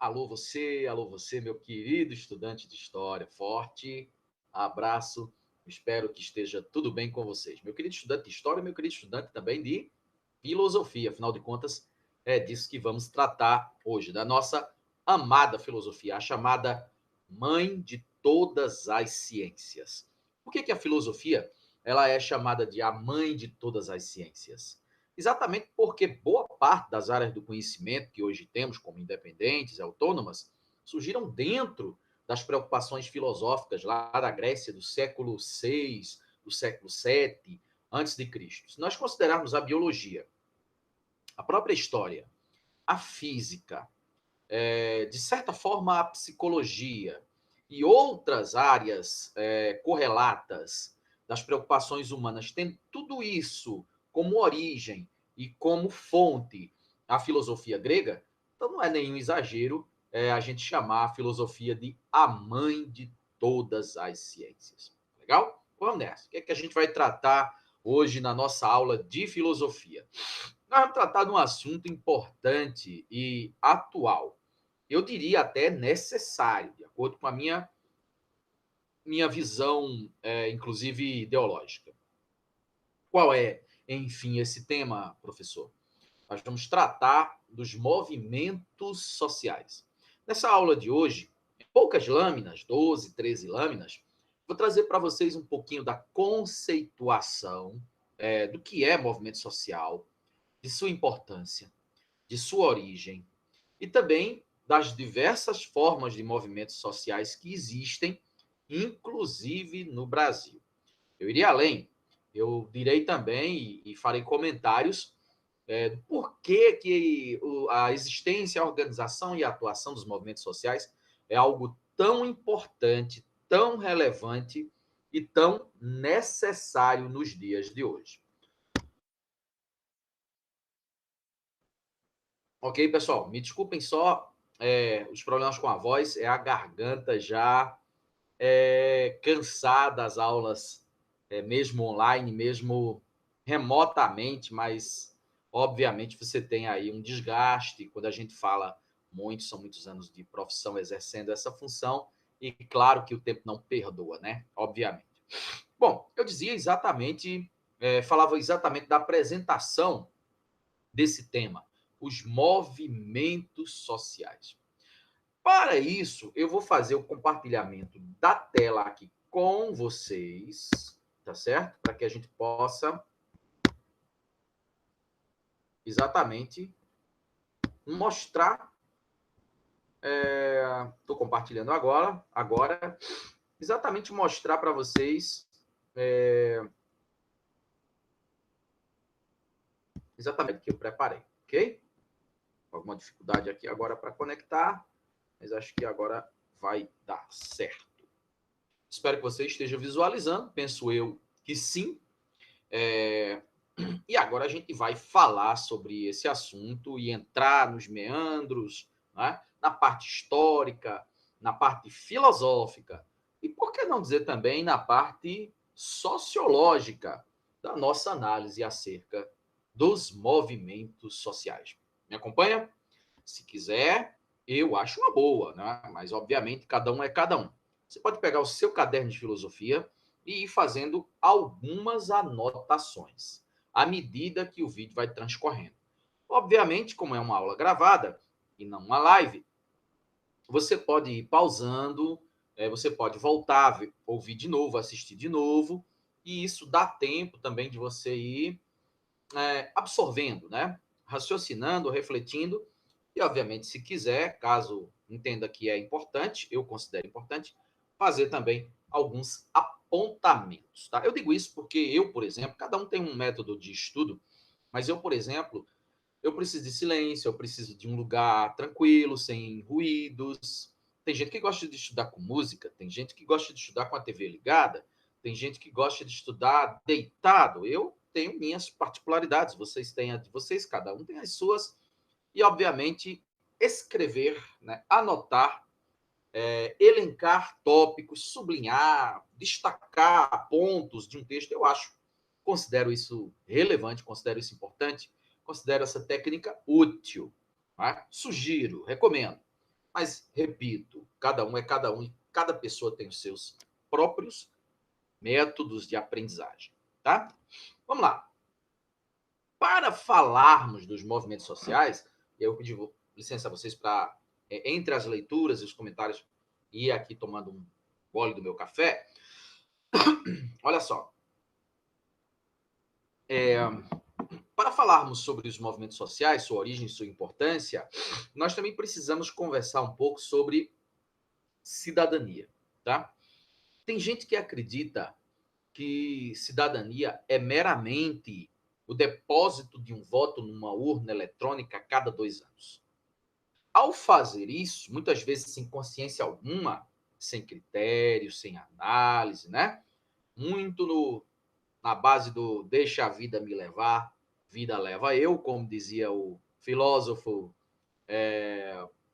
alô você, meu querido estudante de História. Forte abraço, espero que esteja tudo bem com vocês. Meu querido estudante de História, meu querido estudante também de Filosofia, afinal de contas, é disso que vamos tratar hoje, da nossa amada filosofia, a chamada mãe de todas as ciências. Por que a filosofia ela é chamada de a mãe de todas as ciências? Exatamente porque boa parte das áreas do conhecimento que hoje temos como independentes e autônomas surgiram dentro das preocupações filosóficas lá da Grécia do século VI, do século VII, antes de Cristo. Se nós considerarmos a biologia, a própria história, a física, de certa forma a psicologia e outras áreas correlatas das preocupações humanas, tendo tudo isso como origem e como fonte a filosofia grega, então não é nenhum exagero a gente chamar a filosofia de a mãe de todas as ciências. Legal? Vamos nessa. O que é que a gente vai tratar hoje na nossa aula de filosofia? Nós vamos tratar de um assunto importante e atual. Eu diria até necessário, de acordo com a minha visão, inclusive ideológica. Qual é, enfim, esse tema, professor? Nós vamos tratar dos movimentos sociais. Nessa aula de hoje, em poucas lâminas, 12, 13 lâminas, vou trazer para vocês um pouquinho da conceituação do que é movimento social, de sua importância, de sua origem e também das diversas formas de movimentos sociais que existem, inclusive no Brasil. Eu iria além, eu direi também e farei comentários do porquê que a existência, a organização e a atuação dos movimentos sociais é algo tão importante, tão relevante e tão necessário nos dias de hoje. Ok, pessoal? Me desculpem só os problemas com a voz, é a garganta já cansada das aulas, mesmo online, mesmo remotamente, mas obviamente você tem aí um desgaste. Quando a gente fala muito, são muitos anos de profissão exercendo essa função, e claro que o tempo não perdoa, né? Obviamente. Bom, eu dizia exatamente, falava exatamente da apresentação desse tema, os movimentos sociais. Para isso, eu vou fazer o compartilhamento da tela aqui com vocês, tá certo? Para que a gente possa exatamente mostrar. Estou compartilhando agora, exatamente mostrar para vocês exatamente o que eu preparei, ok? Alguma dificuldade aqui agora para conectar, mas acho que agora vai dar certo. Espero que você esteja visualizando, penso eu que sim. E agora a gente vai falar sobre esse assunto e entrar nos meandros, né? Na parte histórica, na parte filosófica e, por que não dizer também, na parte sociológica da nossa análise acerca dos movimentos sociais. Me acompanha? Se quiser, eu acho uma boa, né? Mas, obviamente, cada um é cada um. Você pode pegar o seu caderno de filosofia e ir fazendo algumas anotações à medida que o vídeo vai transcorrendo. Obviamente, como é uma aula gravada e não uma live, você pode ir pausando, você pode voltar, ouvir de novo, assistir de novo, e isso dá tempo também de você ir absorvendo, né? Raciocinando, refletindo, e, obviamente, se quiser, caso entenda que é importante, eu considero importante, fazer também alguns apontamentos. Tá? Eu digo isso porque eu, por exemplo, cada um tem um método de estudo, mas eu, por exemplo, eu preciso de silêncio, eu preciso de um lugar tranquilo, sem ruídos. Tem gente que gosta de estudar com música, tem gente que gosta de estudar com a TV ligada, tem gente que gosta de estudar deitado. Eu tenho minhas particularidades, vocês têm a de vocês, cada um tem as suas. E, obviamente, escrever, né, anotar, elencar tópicos, sublinhar, destacar pontos de um texto, considero isso relevante, considero isso importante, considero essa técnica útil. Tá? Sugiro, recomendo. Mas, repito, cada um é cada um e cada pessoa tem os seus próprios métodos de aprendizagem, tá? Vamos lá. Para falarmos dos movimentos sociais, eu pedi licença a vocês para, entre as leituras e os comentários, ir aqui tomando um gole do meu café. Olha só. Para falarmos sobre os movimentos sociais, sua origem e sua importância, nós também precisamos conversar um pouco sobre cidadania, tá? Tem gente que acredita que cidadania é meramente o depósito de um voto numa urna eletrônica a cada 2 anos. Ao fazer isso, muitas vezes sem consciência alguma, sem critério, sem análise, né? Muito na base do deixa a vida me levar, vida leva eu, como dizia o filósofo,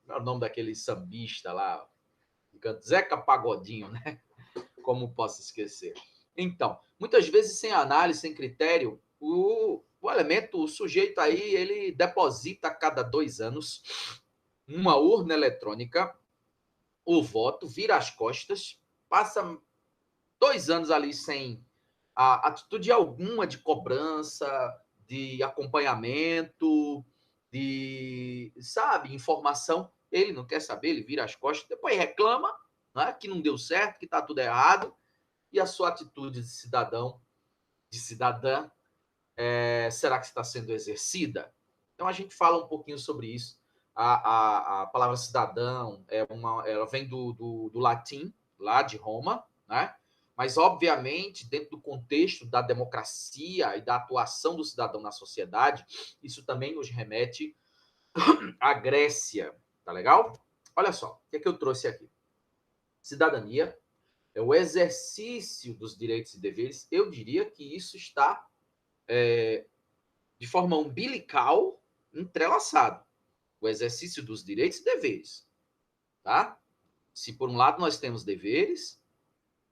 o nome daquele sambista lá, Zeca Pagodinho, né? Como posso esquecer? Então, muitas vezes sem análise, sem critério, o elemento, o sujeito aí, ele deposita a cada 2 anos uma urna eletrônica, o voto, vira as costas, passa 2 anos ali sem a atitude alguma de cobrança, de acompanhamento, de, sabe, informação. Ele não quer saber, ele vira as costas, depois reclama, né, que não deu certo, que está tudo errado, e a sua atitude de cidadão, de cidadã, será que está sendo exercida? Então a gente fala um pouquinho sobre isso. A palavra cidadão ela vem do latim, lá de Roma, né? Mas, obviamente, dentro do contexto da democracia e da atuação do cidadão na sociedade, isso também nos remete à Grécia, tá legal? Olha só, o que é que eu trouxe aqui? Cidadania é o exercício dos direitos e deveres. Eu diria que isso está de forma umbilical entrelaçado. O exercício dos direitos e deveres, tá? Se por um lado nós temos deveres,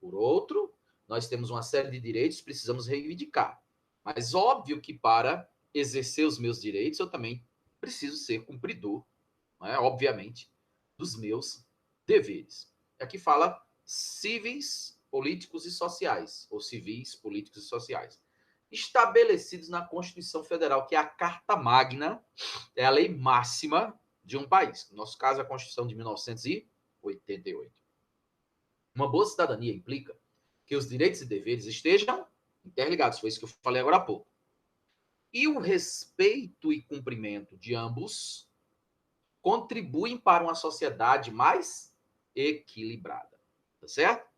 por outro, nós temos uma série de direitos que precisamos reivindicar. Mas óbvio que para exercer os meus direitos, eu também preciso ser cumpridor, né, obviamente, dos meus deveres. Aqui fala cíveis, políticos e sociais, ou civis, políticos e sociais, estabelecidos na Constituição Federal, que é a Carta Magna, é a lei máxima de um país. No nosso caso, a Constituição de 1988. Uma boa cidadania implica que os direitos e deveres estejam interligados, foi isso que eu falei agora há pouco. E o respeito e cumprimento de ambos contribuem para uma sociedade mais equilibrada, tá certo?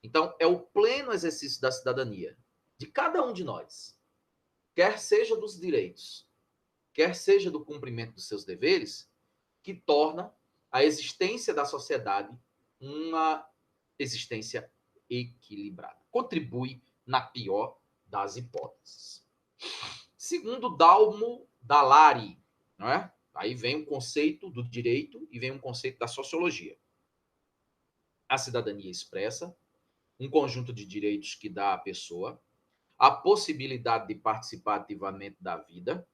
Então, é o pleno exercício da cidadania de cada um de nós, quer seja dos direitos, quer seja do cumprimento dos seus deveres, que torna a existência da sociedade uma existência equilibrada. Contribui na pior das hipóteses. Segundo Dalmo Dallari, não é? Aí vem o conceito do direito e vem um conceito da sociologia. A cidadania expressa um conjunto de direitos que dá à pessoa a possibilidade de participar ativamente da vida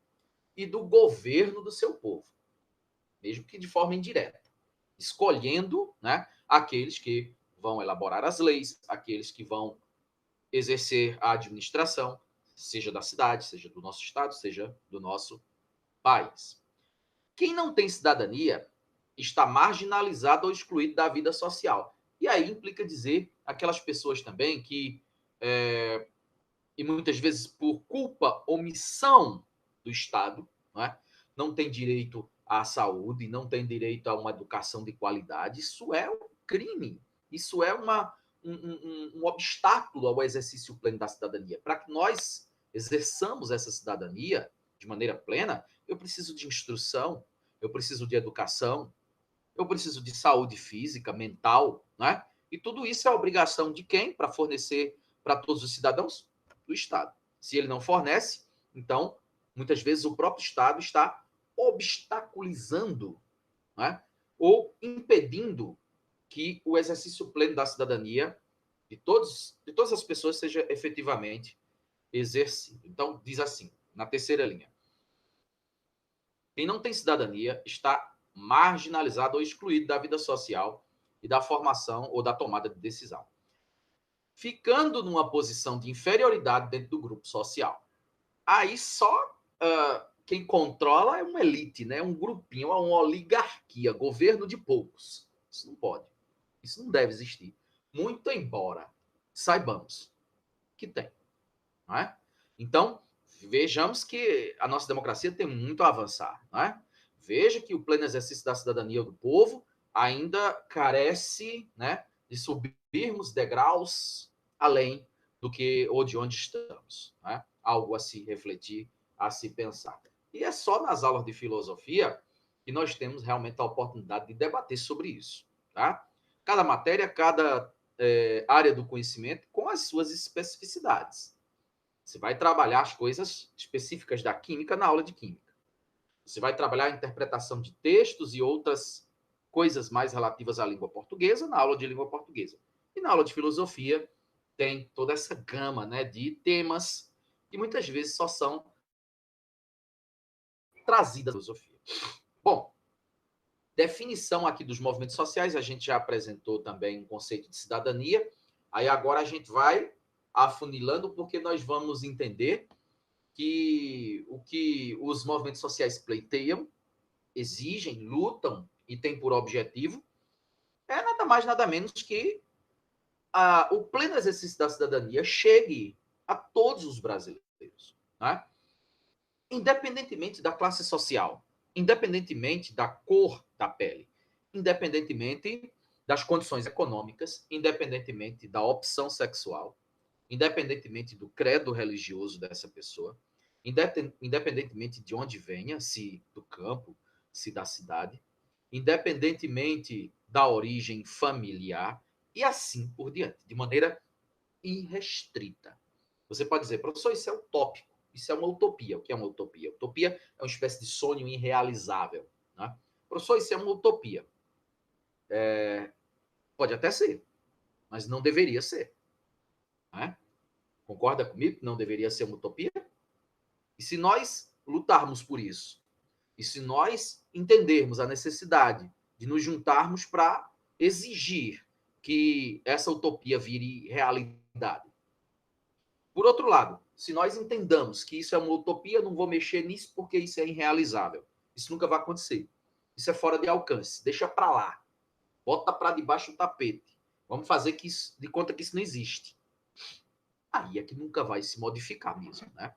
e do governo do seu povo, mesmo que de forma indireta, escolhendo, né, aqueles que vão elaborar as leis, aqueles que vão exercer a administração, seja da cidade, seja do nosso estado, seja do nosso país. Quem não tem cidadania está marginalizado ou excluído da vida social. E aí implica dizer aquelas pessoas também que, e muitas vezes por culpa, omissão do Estado, não é? Não tem direito à saúde, não tem direito a uma educação de qualidade. Isso é um crime. Isso é um obstáculo ao exercício pleno da cidadania. Para que nós exerçamos essa cidadania de maneira plena, eu preciso de instrução, eu preciso de educação, eu preciso de saúde física, mental, né? E tudo isso é obrigação de quem para fornecer para todos os cidadãos? Do Estado. Se ele não fornece, então, muitas vezes o próprio Estado está obstaculizando, né? Ou impedindo que o exercício pleno da cidadania de todas as pessoas seja efetivamente exercido. Então, diz assim, na terceira linha: quem não tem cidadania está marginalizado ou excluído da vida social e da formação ou da tomada de decisão, ficando numa posição de inferioridade dentro do grupo social. Aí só quem controla é uma elite, né? Um grupinho, uma oligarquia, governo de poucos. Isso não pode. Isso não deve existir. Muito embora saibamos que tem. Não é? Então, vejamos que a nossa democracia tem muito a avançar. Não é? Veja que o pleno exercício da cidadania do povo ainda carece, né, de subirmos degraus além do que ou de onde estamos. Né? Algo a se refletir, a se pensar. E é só nas aulas de filosofia que nós temos realmente a oportunidade de debater sobre isso. Tá? Cada matéria, cada área do conhecimento com as suas especificidades. Você vai trabalhar as coisas específicas da química na aula de química. Você vai trabalhar a interpretação de textos e outras coisas mais relativas à língua portuguesa na aula de língua portuguesa. E na aula de filosofia tem toda essa gama, né, de temas que muitas vezes só são trazidas da filosofia. Bom, definição aqui dos movimentos sociais, a gente já apresentou também um conceito de cidadania. Aí agora a gente vai afunilando porque nós vamos entender que o que os movimentos sociais pleiteiam, exigem, lutam e têm por objetivo é nada mais, nada menos que o pleno exercício da cidadania chegue a todos os brasileiros, né? Independentemente da classe social, independentemente da cor da pele, independentemente das condições econômicas, independentemente da opção sexual, independentemente do credo religioso dessa pessoa, independentemente de onde venha, se do campo, se da cidade, independentemente da origem familiar, e assim por diante, de maneira irrestrita. Você pode dizer, professor, isso é utópico, isso é uma utopia. O que é uma utopia? Utopia é uma espécie de sonho irrealizável. Né? Professor, isso é uma utopia. Pode até ser, mas não deveria ser. Né? Concorda comigo que não deveria ser uma utopia? E se nós lutarmos por isso, e se nós entendermos a necessidade de nos juntarmos para exigir que essa utopia vire realidade. Por outro lado, se nós entendamos que isso é uma utopia, não vou mexer nisso porque isso é irrealizável. Isso nunca vai acontecer. Isso é fora de alcance. Deixa para lá. Bota para debaixo do tapete. Vamos fazer que isso, de conta que isso não existe. Aí é que nunca vai se modificar mesmo, né?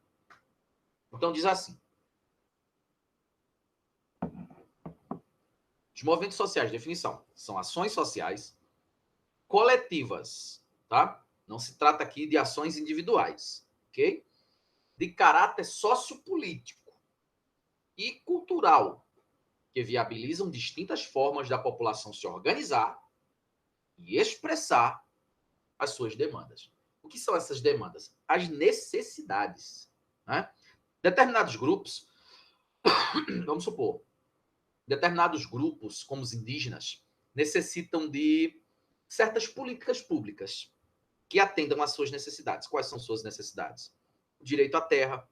Então diz assim: os movimentos sociais, definição, são ações sociais coletivas, tá? Não se trata aqui de ações individuais, ok? De caráter sociopolítico e cultural, que viabilizam distintas formas da população se organizar e expressar as suas demandas. O que são essas demandas? As necessidades. Né? Determinados grupos, vamos supor, determinados grupos, como os indígenas, necessitam de certas políticas públicas que atendam às suas necessidades. Quais são suas necessidades? O direito à terra,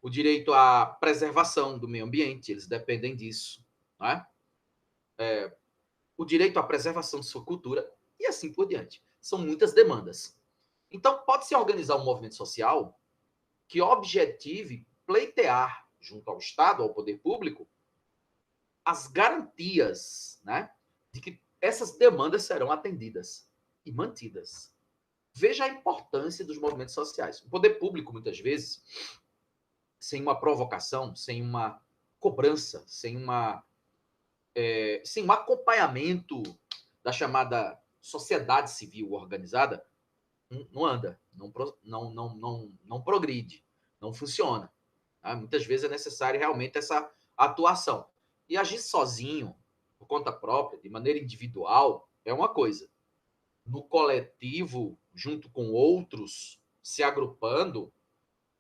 o direito à preservação do meio ambiente, eles dependem disso. Né? O direito à preservação de sua cultura e assim por diante. São muitas demandas. Então, pode-se organizar um movimento social que objetive pleitear, junto ao Estado, ao poder público, as garantias, né, de que essas demandas serão atendidas e mantidas. Veja a importância dos movimentos sociais. O poder público, muitas vezes, sem uma provocação, sem uma cobrança, sem um acompanhamento da chamada sociedade civil organizada, não anda, não progride, não funciona. Tá? Muitas vezes é necessário realmente essa atuação. E agir sozinho, por conta própria, de maneira individual, é uma coisa. No coletivo, junto com outros, se agrupando,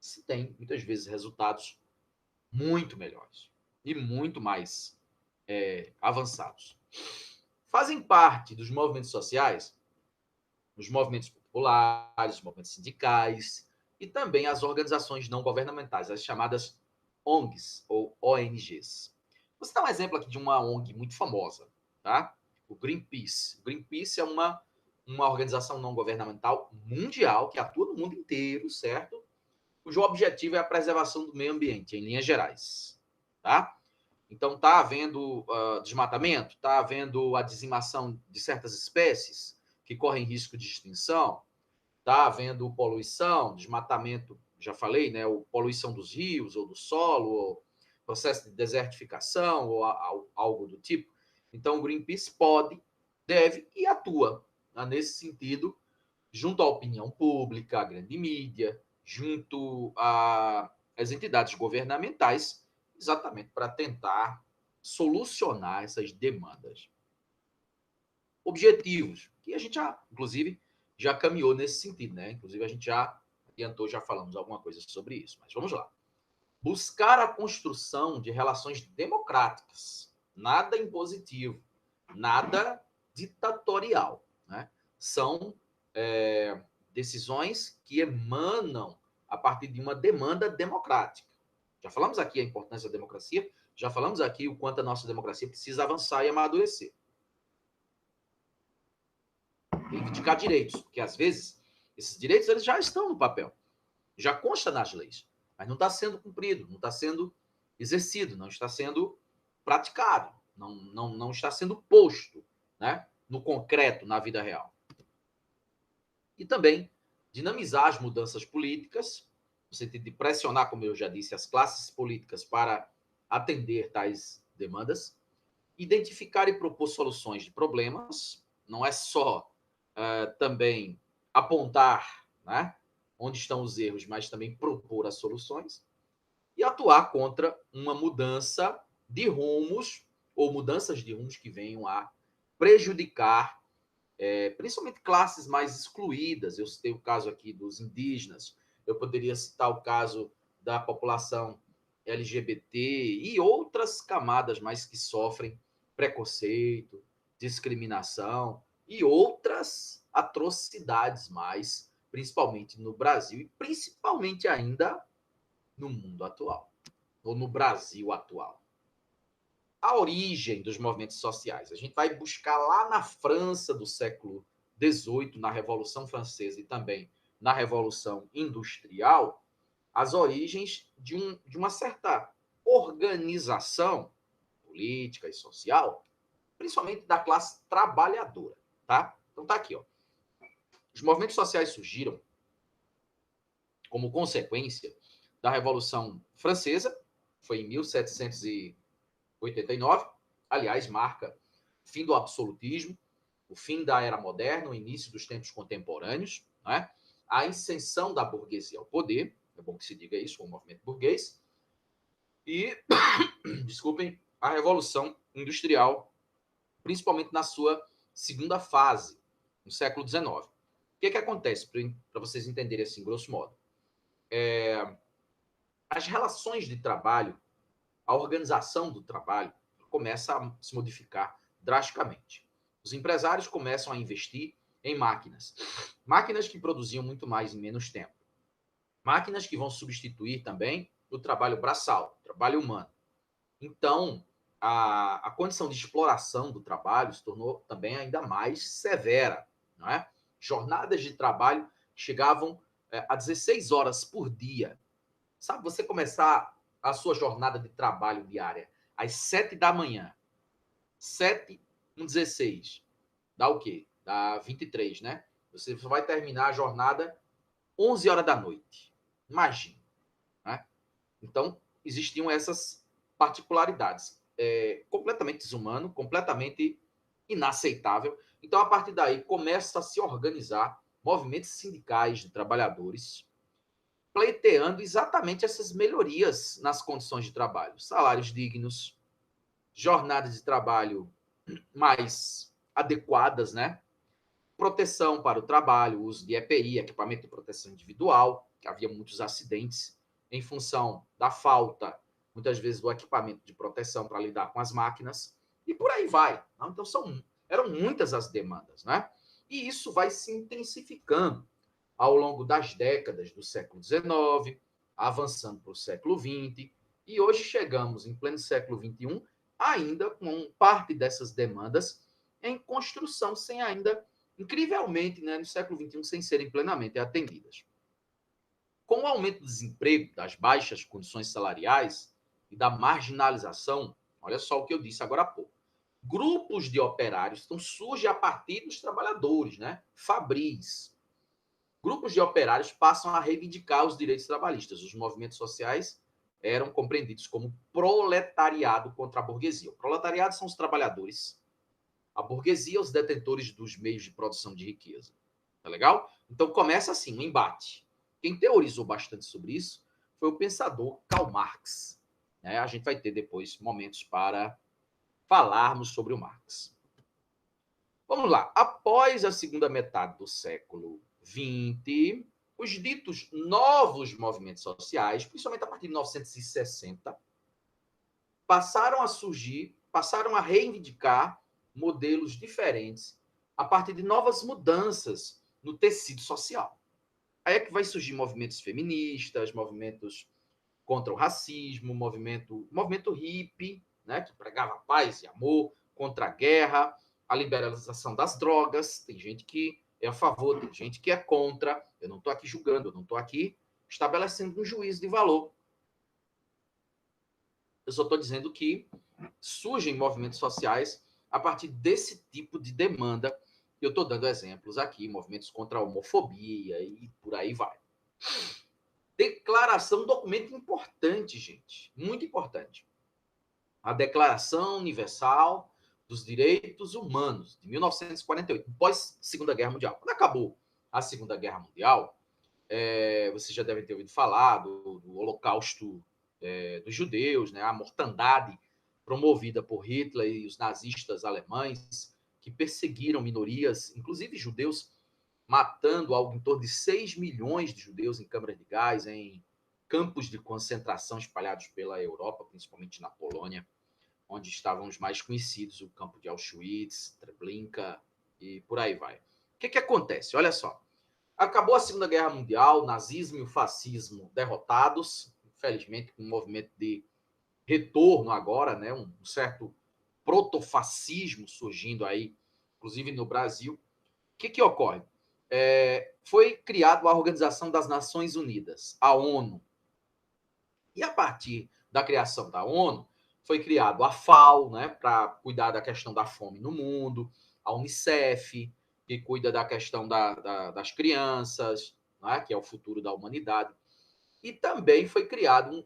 se tem muitas vezes resultados muito melhores e muito mais avançados. Fazem parte dos movimentos sociais os movimentos populares, os movimentos sindicais e também as organizações não governamentais, as chamadas ONGs ou ONGs. Vou citar um exemplo aqui de uma ONG muito famosa, tá? O Greenpeace. O Greenpeace é uma organização não governamental mundial que atua no mundo inteiro, certo? Cujo objetivo é a preservação do meio ambiente, em linhas gerais, tá? Então, está havendo desmatamento, está havendo a dizimação de certas espécies que correm risco de extinção, está havendo poluição, desmatamento, já falei, né? Ou poluição dos rios ou do solo, ou processo de desertificação, ou algo do tipo. Então, o Greenpeace pode, deve e atua, né, nesse sentido, junto à opinião pública, à grande mídia, junto às entidades governamentais, exatamente para tentar solucionar essas demandas. Objetivos, que a gente já, inclusive, já caminhou nesse sentido, né? Inclusive, a gente já adiantou, já falamos alguma coisa sobre isso, mas vamos lá. Buscar a construção de relações democráticas, nada impositivo, nada ditatorial, né? São decisões que emanam a partir de uma demanda democrática. Já falamos aqui a importância da democracia, já falamos aqui o quanto a nossa democracia precisa avançar e amadurecer. Reivindicar direitos, porque às vezes esses direitos eles já estão no papel, já consta nas leis, mas não está sendo cumprido, não está sendo exercido, não está sendo praticado, não está sendo posto, né, no concreto, na vida real. E também dinamizar as mudanças políticas, no sentido de pressionar, como eu já disse, as classes políticas para atender tais demandas, identificar e propor soluções de problemas, não é só também apontar, né, onde estão os erros, mas também propor as soluções, e atuar contra uma mudança de rumos ou mudanças de rumos que venham a prejudicar principalmente classes mais excluídas. Eu citei o caso aqui dos indígenas, eu poderia citar o caso da população LGBT e outras camadas mais que sofrem preconceito, discriminação e outras atrocidades mais, principalmente no Brasil e principalmente ainda no mundo atual, ou no Brasil atual. A origem dos movimentos sociais. A gente vai buscar lá na França do século XVIII, na Revolução Francesa e também na Revolução Industrial, as origens de uma certa organização política e social, principalmente da classe trabalhadora, tá? Então tá aqui, ó. Os movimentos sociais surgiram como consequência da Revolução Francesa, foi em 1789, aliás, marca o fim do absolutismo, o fim da era moderna, o início dos tempos contemporâneos, né? A ascensão da burguesia ao poder, é bom que se diga isso, o movimento burguês, e, desculpem, a Revolução Industrial, principalmente na sua segunda fase, no século XIX. O que acontece, para vocês entenderem assim, grosso modo? As relações de trabalho, a organização do trabalho, começa a se modificar drasticamente. Os empresários começam a investir em máquinas. Máquinas que produziam muito mais em menos tempo. Máquinas que vão substituir também o trabalho braçal, o trabalho humano. Então, a condição de exploração do trabalho se tornou também ainda mais severa. Não é? Jornadas de trabalho chegavam a 16 horas por dia. Sabe, você começar a sua jornada de trabalho diária às 7 da manhã, 7 com 16, dá o quê? Dá 23, né? Você vai terminar a jornada 11 horas da noite. Imagina. Né? Então, existiam essas particularidades. Completamente desumano, completamente inaceitável. Então, a partir daí, começa a se organizar movimentos sindicais de trabalhadores pleiteando exatamente essas melhorias nas condições de trabalho. Salários dignos, jornadas de trabalho mais adequadas, né? Proteção para o trabalho, uso de EPI, equipamento de proteção individual, que havia muitos acidentes em função da falta, muitas vezes, do equipamento de proteção para lidar com as máquinas, e por aí vai. Então, eram muitas as demandas, né? E isso vai se intensificando ao longo das décadas do século XIX, avançando para o século XX, e hoje chegamos, em pleno século XXI, ainda com parte dessas demandas em construção, sem ainda, incrivelmente, né, no século XXI, sem serem plenamente atendidas. Com o aumento do desemprego, das baixas condições salariais e da marginalização, olha só o que eu disse agora há pouco, grupos de operários então, surgem a partir dos trabalhadores, né? Fabris. Grupos de operários passam a reivindicar os direitos trabalhistas. Os movimentos sociais eram compreendidos como proletariado contra a burguesia. O proletariado são os trabalhadores, a burguesia, os detentores dos meios de produção de riqueza. Tá legal? Então começa assim, um embate. Quem teorizou bastante sobre isso foi o pensador Karl Marx. A gente vai ter depois momentos para falarmos sobre o Marx. Vamos lá. Após a segunda metade do século XX, os ditos novos movimentos sociais, principalmente a partir de 1960, passaram a surgir, passaram a reivindicar modelos diferentes a partir de novas mudanças no tecido social. Aí é que vai surgir movimentos feministas, movimentos contra o racismo, movimento hippie, né, que pregava paz e amor, contra a guerra, a liberalização das drogas. Tem gente que é a favor, tem gente que é contra. Eu não estou aqui julgando, eu não estou aqui estabelecendo um juízo de valor. Eu só estou dizendo que surgem movimentos sociais a partir desse tipo de demanda. Eu estou dando exemplos aqui, movimentos contra a homofobia e por aí vai. Declaração, um documento importante, gente, muito importante. A Declaração Universal dos Direitos Humanos, de 1948, pós Segunda Guerra Mundial. Quando acabou a Segunda Guerra Mundial, vocês já devem ter ouvido falar do Holocausto dos judeus, né, a mortandade promovida por Hitler e os nazistas alemães, que perseguiram minorias, inclusive judeus, matando algo em torno de 6 milhões de judeus em câmaras de gás, em campos de concentração espalhados pela Europa, principalmente na Polônia, onde estavam os mais conhecidos, o campo de Auschwitz, Treblinka e por aí vai. O que acontece? Olha só. Acabou a Segunda Guerra Mundial, o nazismo e o fascismo derrotados, infelizmente com um movimento de retorno agora, né, um certo protofascismo surgindo aí, inclusive no Brasil. O que ocorre? Foi criada a Organização das Nações Unidas, a ONU. E a partir da criação da ONU, foi criado a FAO, né, para cuidar da questão da fome no mundo, a Unicef, que cuida da questão das crianças, né, que é o futuro da humanidade. E também foi criado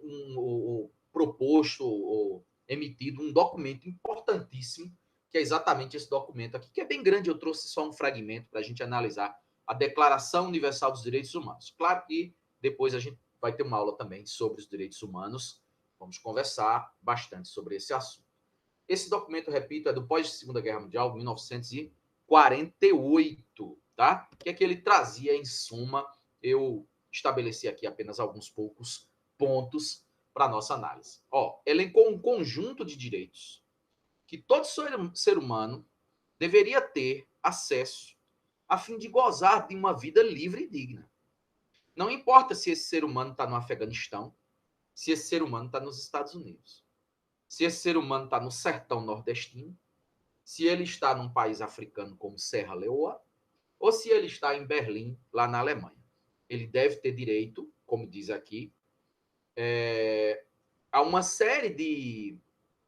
proposto ou emitido um documento importantíssimo, que é exatamente esse documento aqui, que é bem grande, eu trouxe só um fragmento para a gente analisar, a Declaração Universal dos Direitos Humanos. Claro que depois a gente vai ter uma aula também sobre os direitos humanos, vamos conversar bastante sobre esse assunto. Esse documento, repito, é do pós-Segunda Guerra Mundial, 1948, tá? Que é que ele trazia, em suma, eu estabeleci aqui apenas alguns poucos pontos para nossa análise. Elencou um conjunto de direitos que todo ser humano deveria ter acesso a fim de gozar de uma vida livre e digna. Não importa se esse ser humano está no Afeganistão, se esse ser humano está nos Estados Unidos, se esse ser humano está no sertão nordestino, se ele está num país africano como Serra Leoa, ou se ele está em Berlim, lá na Alemanha. Ele deve ter direito, como diz aqui, a uma série de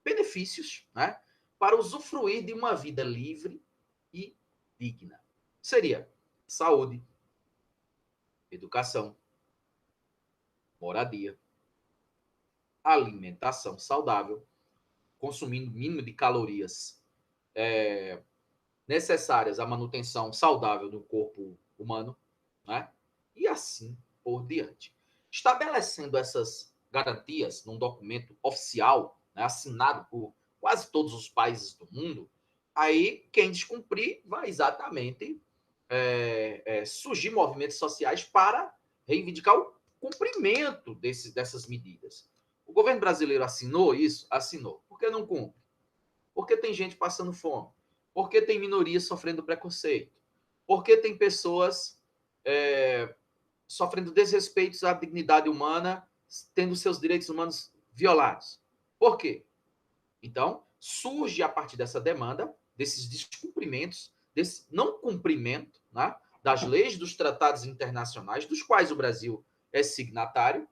benefícios, né, para usufruir de uma vida livre e digna. Seria saúde, educação, moradia, alimentação saudável, consumindo o mínimo de calorias necessárias à manutenção saudável do corpo humano, né? E assim por diante. Estabelecendo essas garantias num documento oficial, né, assinado por quase todos os países do mundo, aí quem descumprir vai exatamente surgir movimentos sociais para reivindicar o cumprimento dessas medidas. O governo brasileiro assinou isso? Assinou. Por que não cumpre? Porque tem gente passando fome. Porque tem minorias sofrendo preconceito. Porque tem pessoas sofrendo desrespeitos à dignidade humana, tendo seus direitos humanos violados. Por quê? Então, surge a partir dessa demanda, desses descumprimentos, desse não cumprimento, né, das leis dos tratados internacionais, dos quais o Brasil é signatário,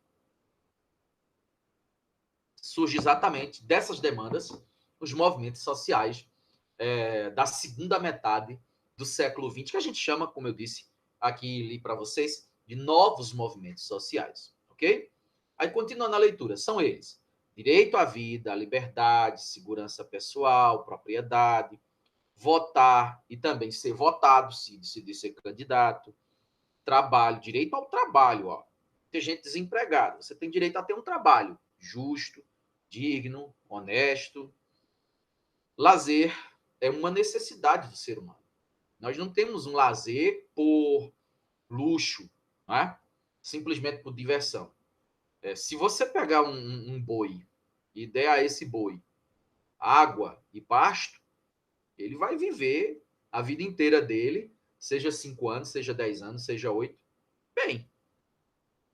surge exatamente dessas demandas os movimentos sociais da segunda metade do século XX, que a gente chama, como eu disse aqui li para vocês, de novos movimentos sociais, ok? Aí, continuando a leitura, são eles: direito à vida, à liberdade, segurança pessoal, propriedade, votar e também ser votado, se decidir ser candidato, trabalho, direito ao trabalho, ó. Tem gente desempregada, você tem direito a ter um trabalho justo, digno, honesto. Lazer é uma necessidade do ser humano. Nós não temos um lazer por luxo, né? Simplesmente por diversão. Se você pegar um boi e der a esse boi água e pasto, ele vai viver a vida inteira dele, seja 5 anos, seja 10 anos, seja 8, bem.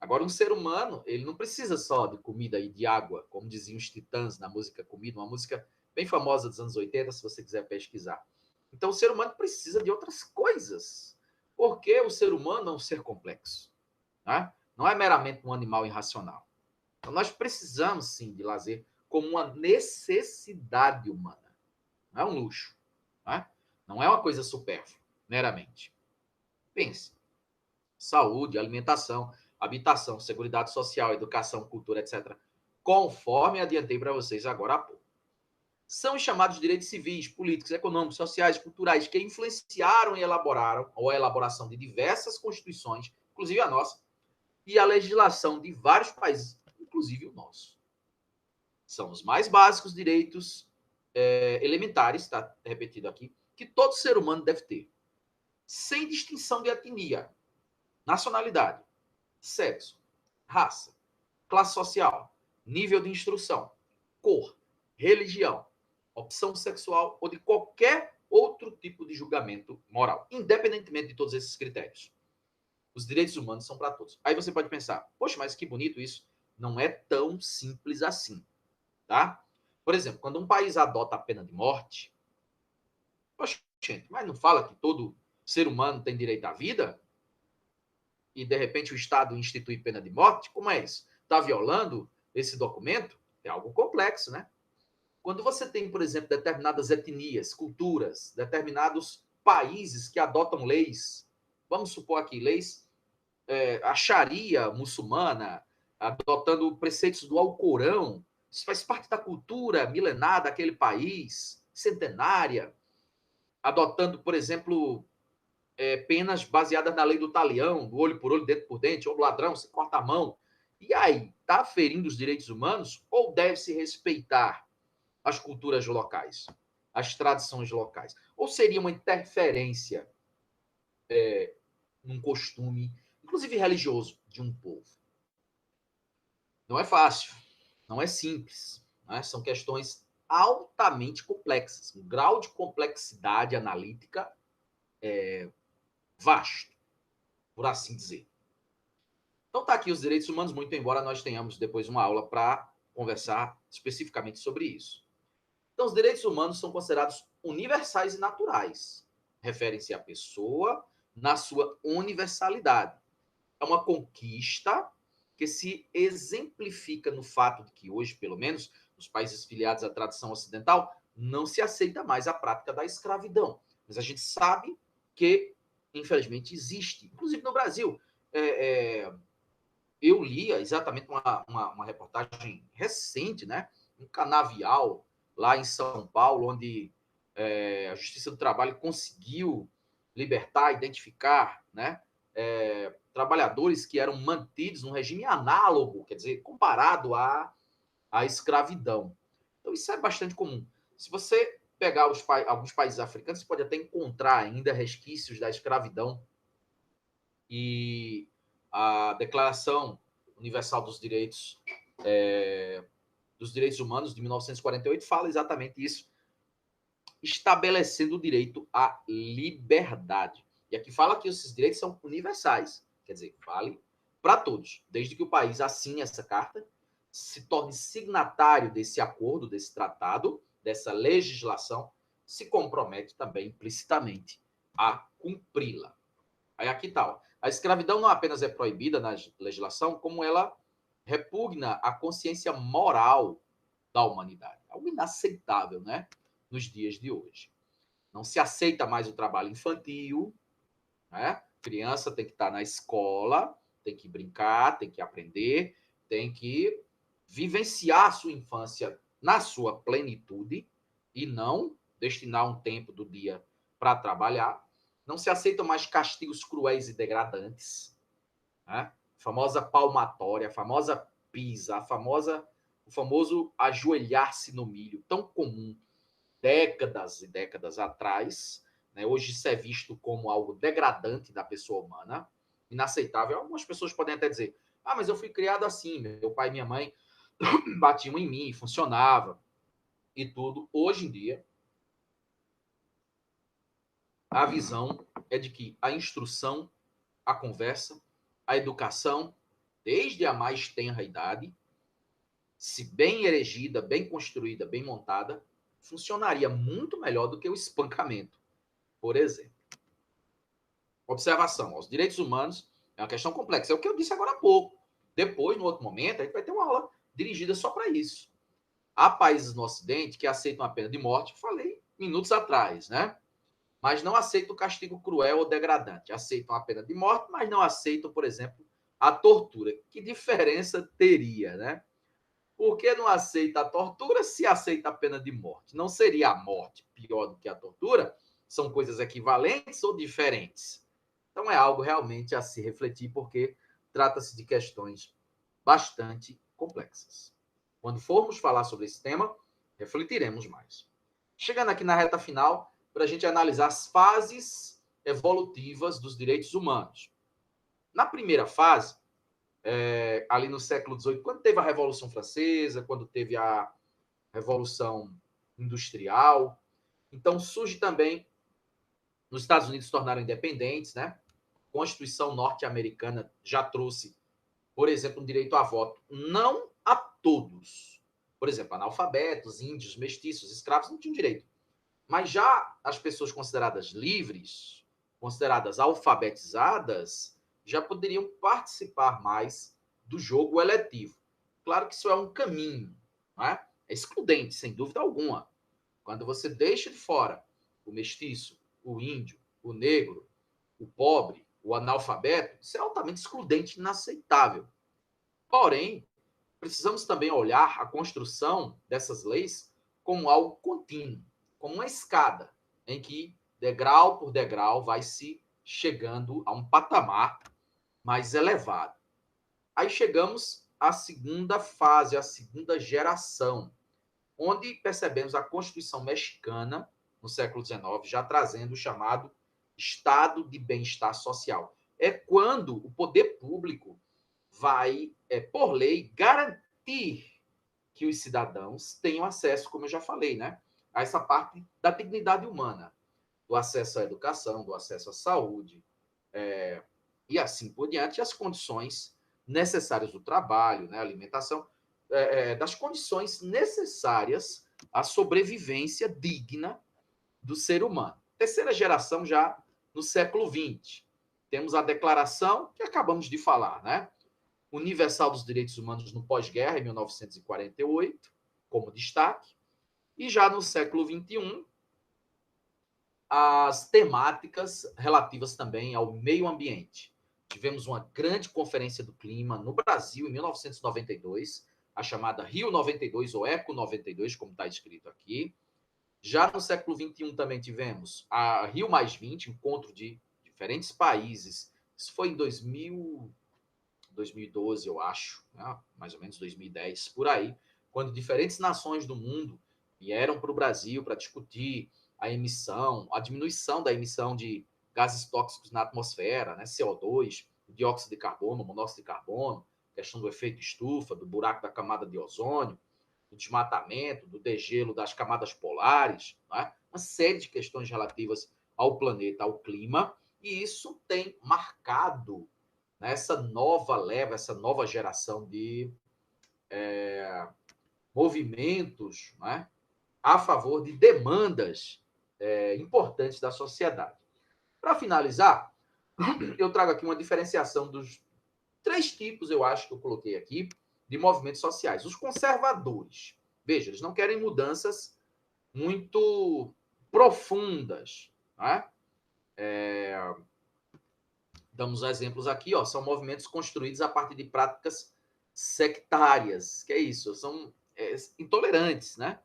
Agora, um ser humano, ele não precisa só de comida e de água, como diziam os Titãs na música Comida, uma música bem famosa dos anos 80, se você quiser pesquisar. Então, o ser humano precisa de outras coisas, porque o ser humano é um ser complexo, né? Não é meramente um animal irracional. Então, nós precisamos, sim, de lazer como uma necessidade humana, não é um luxo, né? Não é uma coisa supérflua, meramente. Pense: saúde, alimentação, habitação, seguridade social, educação, cultura, etc., conforme adiantei para vocês agora há pouco. São os chamados direitos civis, políticos, econômicos, sociais, culturais, que influenciaram e elaboraram a elaboração de diversas constituições, inclusive a nossa, e a legislação de vários países, inclusive o nosso. São os mais básicos direitos elementares, está repetido aqui, que todo ser humano deve ter, sem distinção de etnia, nacionalidade, sexo, raça, classe social, nível de instrução, cor, religião, opção sexual ou de qualquer outro tipo de julgamento moral, independentemente de todos esses critérios. Os direitos humanos são para todos. Aí você pode pensar: poxa, mas que bonito isso. Não é tão simples assim, tá? Por exemplo, quando um país adota a pena de morte, poxa, gente, mas não fala que todo ser humano tem direito à vida? E, de repente, o Estado institui pena de morte? Como é isso? Está violando esse documento? É algo complexo, né? Quando você tem, por exemplo, determinadas etnias, culturas, determinados países que adotam leis, vamos supor aqui, leis, a Sharia muçulmana, adotando preceitos do Alcorão, isso faz parte da cultura milenar daquele país, centenária, adotando, por exemplo, penas baseadas na lei do talião, do olho por olho, dente por dente, ou do ladrão, você corta a mão. E aí, está ferindo os direitos humanos ou deve-se respeitar as culturas locais, as tradições locais? Ou seria uma interferência num costume, inclusive religioso, de um povo? Não é fácil, não é simples, né? São questões altamente complexas, um grau de complexidade analítica vasto, por assim dizer. Então tá aqui os direitos humanos, muito embora nós tenhamos depois uma aula para conversar especificamente sobre isso. Então, os direitos humanos são considerados universais e naturais. Referem-se à pessoa na sua universalidade. É uma conquista que se exemplifica no fato de que hoje, pelo menos, nos países filiados à tradição ocidental, não se aceita mais a prática da escravidão. Mas a gente sabe que, infelizmente, existe. Inclusive no Brasil. Eu lia exatamente uma reportagem recente, né? Um canavial lá em São Paulo, onde a Justiça do Trabalho conseguiu libertar, identificar, né? Trabalhadores que eram mantidos num regime análogo, quer dizer, comparado à escravidão. Então, isso é bastante comum. Se você pegar alguns países africanos, você pode até encontrar ainda resquícios da escravidão. E a Declaração Universal dos Direitos Humanos de 1948 fala exatamente isso, estabelecendo o direito à liberdade. E aqui fala que esses direitos são universais, quer dizer, vale para todos, desde que o país assine essa carta, se torne signatário desse acordo, desse tratado, dessa legislação, se compromete também implicitamente a cumpri-la. Aí aqui tal. A escravidão não apenas é proibida na legislação, como ela repugna a consciência moral da humanidade. Algo inaceitável, né? Nos dias de hoje. Não se aceita mais o trabalho infantil, né? Criança tem que estar na escola, tem que brincar, tem que aprender, tem que vivenciar a sua infância na sua plenitude e não destinar um tempo do dia para trabalhar. Não se aceitam mais castigos cruéis e degradantes, né? A famosa palmatória, a famosa pisa, o famoso ajoelhar-se no milho, tão comum décadas e décadas atrás, né? Hoje isso é visto como algo degradante da pessoa humana, inaceitável. Algumas pessoas podem até dizer, mas eu fui criado assim, meu pai e minha mãe batiam em mim, funcionava e tudo. Hoje em dia, a visão é de que a instrução, a conversa, a educação, desde a mais tenra idade, se bem erigida, bem construída, bem montada, funcionaria muito melhor do que o espancamento, por exemplo. Observação, os direitos humanos é uma questão complexa. É o que eu disse agora há pouco. Depois, no outro momento, a gente vai ter uma aula dirigida só para isso. Há países no Ocidente que aceitam a pena de morte, falei minutos atrás, né? Mas não aceitam o castigo cruel ou degradante. Aceitam a pena de morte, mas não aceitam, por exemplo, a tortura. Que diferença teria, né? Por que não aceita a tortura se aceita a pena de morte? Não seria a morte pior do que a tortura? São coisas equivalentes ou diferentes? Então é algo realmente a se refletir, porque trata-se de questões bastante complexas. Quando formos falar sobre esse tema, refletiremos mais. Chegando aqui na reta final, para a gente analisar as fases evolutivas dos direitos humanos. Na primeira fase, ali no século XVIII, quando teve a Revolução Francesa, quando teve a Revolução Industrial, então surge também, nos Estados Unidos se tornaram independentes, né? A Constituição norte-americana já trouxe, por exemplo, um direito a voto, não a todos. Por exemplo, analfabetos, índios, mestiços, escravos não tinham direito. Mas já as pessoas consideradas livres, consideradas alfabetizadas, já poderiam participar mais do jogo eletivo. Claro que isso é um caminho, não é? É excludente, sem dúvida alguma. Quando você deixa de fora o mestiço, o índio, o negro, o pobre, o analfabeto, isso é altamente excludente e inaceitável. Porém, precisamos também olhar a construção dessas leis como algo contínuo, como uma escada, em que, degrau por degrau, vai se chegando a um patamar mais elevado. Aí chegamos à segunda fase, à segunda geração, onde percebemos a Constituição mexicana, no século XIX, já trazendo o chamado estado de bem-estar social. É quando o poder público vai, por lei, garantir que os cidadãos tenham acesso, como eu já falei, né, a essa parte da dignidade humana, do acesso à educação, do acesso à saúde, e assim por diante, as condições necessárias do trabalho, né, alimentação, das condições necessárias à sobrevivência digna do ser humano. Terceira geração já no século XX. Temos a declaração que acabamos de falar, né? Universal dos Direitos Humanos no pós-guerra, em 1948, como destaque. E já no século XXI, as temáticas relativas também ao meio ambiente. Tivemos uma grande conferência do clima no Brasil, em 1992, a chamada Rio 92, ou Eco 92, como está escrito aqui. Já no século XXI também tivemos a Rio +20, encontro de diferentes países. Isso foi em 2012, eu acho, né? Mais ou menos 2010, por aí, quando diferentes nações do mundo vieram para o Brasil para discutir a emissão, a diminuição da emissão de gases tóxicos na atmosfera, né? CO2, dióxido de carbono, monóxido de carbono, questão do efeito estufa, do buraco da camada de ozônio, do desmatamento, do degelo das camadas polares, né? Uma série de questões relativas ao planeta, ao clima, e isso tem marcado essa nova leva, essa nova geração de movimentos, né, a favor de demandas importantes da sociedade. Para finalizar, eu trago aqui uma diferenciação dos 3 tipos, eu acho que eu coloquei aqui, de movimentos sociais. Os conservadores. Veja, eles não querem mudanças muito profundas. Né? Damos exemplos aqui, ó, são movimentos construídos a partir de práticas sectárias, que é isso, são intolerantes, né?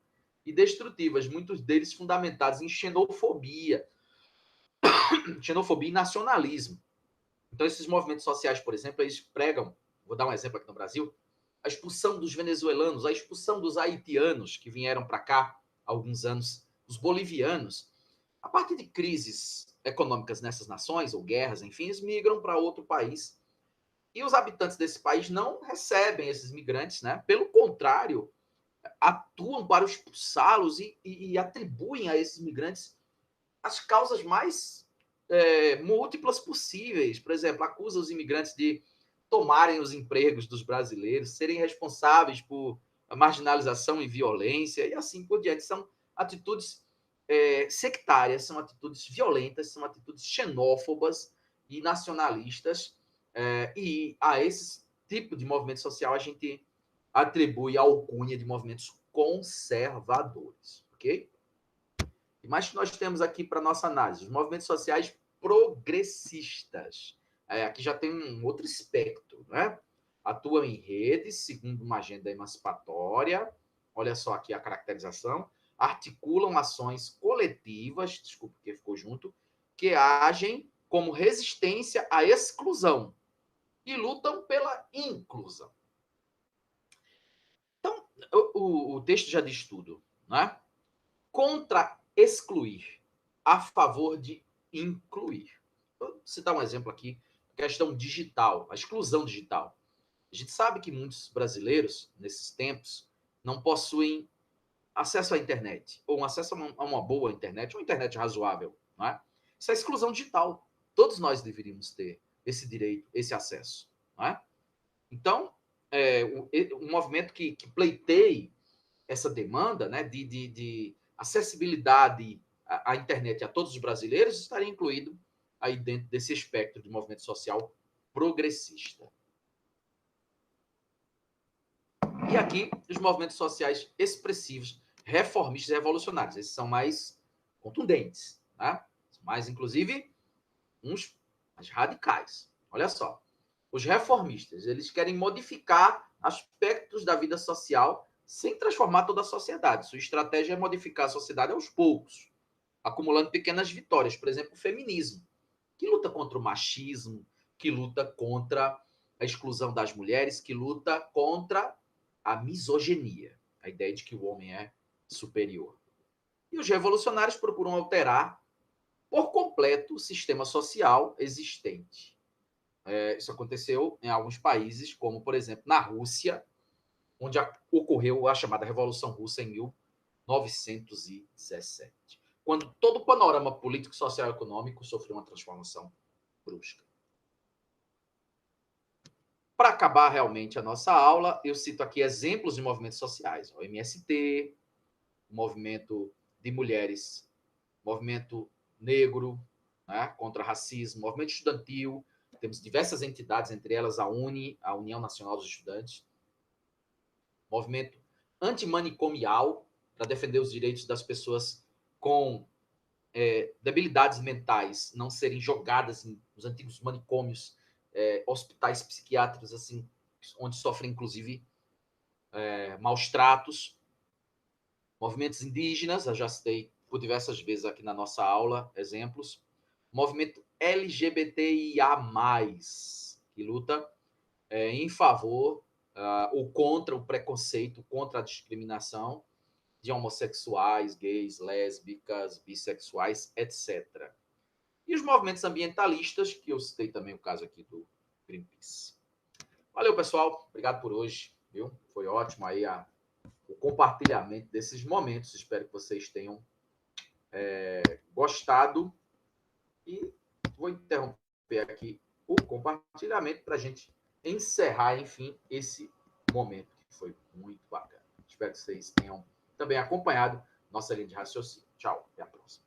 E destrutivas, muitos deles fundamentados em xenofobia e nacionalismo. Então, esses movimentos sociais, por exemplo, eles pregam, vou dar um exemplo aqui no Brasil, a expulsão dos venezuelanos, a expulsão dos haitianos que vieram para cá há alguns anos, os bolivianos. A partir de crises econômicas nessas nações, ou guerras, enfim, eles migram para outro país. E os habitantes desse país não recebem esses migrantes, né? Pelo contrário, atuam para expulsá-los e atribuem a esses migrantes as causas mais múltiplas possíveis. Por exemplo, acusa os imigrantes de tomarem os empregos dos brasileiros, serem responsáveis por marginalização e violência, e assim por diante. São atitudes sectárias, são atitudes violentas, são atitudes xenófobas e nacionalistas, e a esse tipo de movimento social a gente atribui a alcunha de movimentos conservadores, ok? E mais que nós temos aqui para nossa análise? Os movimentos sociais progressistas. Aqui já tem um outro espectro, né? Atuam em redes, segundo uma agenda emancipatória. Olha só aqui a caracterização. Articulam ações coletivas, desculpa que ficou junto, que agem como resistência à exclusão e lutam pela inclusão. Então, o texto já diz tudo, né? Contra excluir, a favor de incluir. Vou citar um exemplo aqui, a questão digital, a exclusão digital. A gente sabe que muitos brasileiros, nesses tempos, não possuem acesso à internet, ou um acesso a uma boa internet, uma internet razoável. Não é? Isso é exclusão digital. Todos nós deveríamos ter esse direito, esse acesso. Não é? Então, um movimento que pleiteie essa demanda, né, de acessibilidade à internet a todos os brasileiros estaria incluído aí dentro desse espectro de movimento social progressista. E aqui, os movimentos sociais expressivos, reformistas e revolucionários. Esses são mais contundentes, né? São mais, inclusive, uns mais radicais. Olha só. Os reformistas, eles querem modificar aspectos da vida social sem transformar toda a sociedade. Sua estratégia é modificar a sociedade aos poucos, acumulando pequenas vitórias. Por exemplo, o feminismo, que luta contra o machismo, que luta contra a exclusão das mulheres, que luta contra a misoginia, a ideia de que o homem é superior. E os revolucionários procuram alterar por completo o sistema social existente. Isso aconteceu em alguns países, como, por exemplo, na Rússia, onde ocorreu a chamada Revolução Russa em 1917, quando todo o panorama político, social e econômico sofreu uma transformação brusca. Para acabar realmente a nossa aula, eu cito aqui exemplos de movimentos sociais. O MST, o movimento de mulheres, movimento negro, né, contra racismo, movimento estudantil. Temos diversas entidades, entre elas a UNE, a União Nacional dos Estudantes, movimento antimanicomial, para defender os direitos das pessoas com debilidades mentais não serem jogadas nos antigos manicômios, hospitais psiquiátricos, assim, onde sofrem, inclusive, maus tratos. Movimentos indígenas, eu já citei por diversas vezes aqui na nossa aula, exemplos. Movimento LGBTIA+, que luta em favor ou contra o preconceito, contra a discriminação de homossexuais, gays, lésbicas, bissexuais, etc. E os movimentos ambientalistas, que eu citei também o caso aqui do Greenpeace. Valeu, pessoal. Obrigado por hoje. Viu? Foi ótimo aí o compartilhamento desses momentos. Espero que vocês tenham gostado. E vou interromper aqui o compartilhamento para a gente encerrar, enfim, esse momento que foi muito bacana. Espero que vocês tenham também acompanhado nossa linha de raciocínio. Tchau, até a próxima.